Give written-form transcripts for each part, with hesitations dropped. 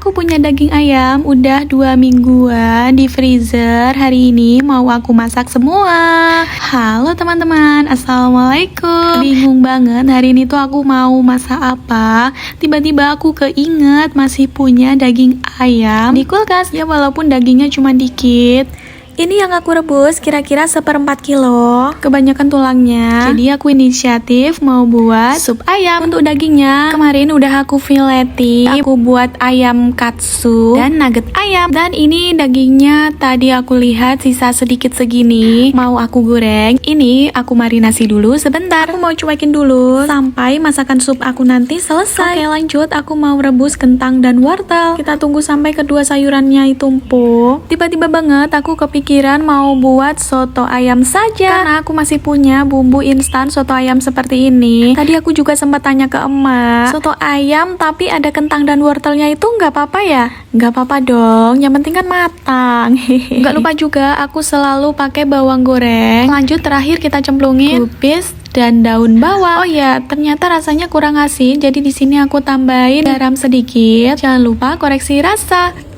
Aku punya daging ayam udah 2 mingguan di freezer. Hari ini mau aku masak semua. Halo teman-teman, assalamualaikum. Bingung banget hari ini tuh aku mau masak apa. Tiba-tiba aku keinget masih punya daging ayam di kulkas. Ya walaupun dagingnya cuma dikit. Ini yang aku rebus kira-kira 1/4 kilo. Kebanyakan tulangnya. Jadi aku inisiatif mau buat sup ayam. Untuk dagingnya kemarin udah aku fileti. Aku buat ayam katsu dan nugget ayam. Dan ini dagingnya tadi aku lihat sisa sedikit segini. Mau aku goreng. Ini aku marinasi dulu sebentar. Aku mau cuekin dulu sampai masakan sup aku nanti selesai. Oke lanjut, aku mau rebus kentang dan wortel. Kita tunggu sampai kedua sayurannya itu empuk. Tiba-tiba banget aku kepikiran mau buat soto ayam saja karena aku masih punya bumbu instan soto ayam seperti ini. Tadi aku juga sempat tanya ke emak, soto ayam tapi ada kentang dan wortelnya itu nggak apa-apa ya? Nggak apa-apa dong, yang penting kan matang. Nggak lupa juga aku selalu pakai bawang goreng. Lanjut terakhir kita cemplungin kubis dan daun bawang. Oh ya, ternyata rasanya kurang asin, jadi di sini aku tambahin garam sedikit. Jangan lupa koreksi rasa.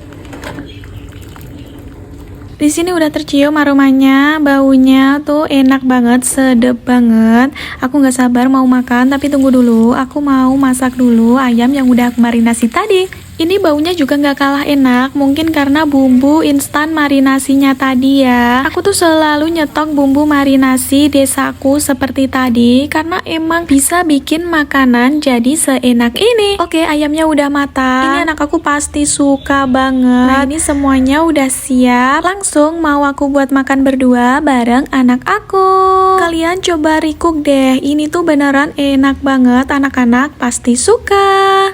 Di sini udah tercium aromanya, baunya tuh enak banget, sedep banget. Aku nggak sabar mau makan, tapi tunggu dulu. Aku mau masak dulu ayam yang udah aku marinasi tadi. Ini baunya juga nggak kalah enak, mungkin karena bumbu instan marinasinya tadi ya. Aku tuh selalu nyetok bumbu marinasi desaku seperti tadi, karena emang bisa bikin makanan jadi seenak ini. Oke, ayamnya udah matang. Ini anak aku pasti suka banget. Nah ini semuanya udah siap. Langsung mau aku buat makan berdua bareng anak aku. Kalian coba recook deh, ini tuh beneran enak banget, anak-anak pasti suka.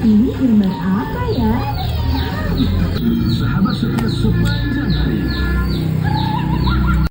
Ini minuman apa ya? Sahabat setia sepanjang hari,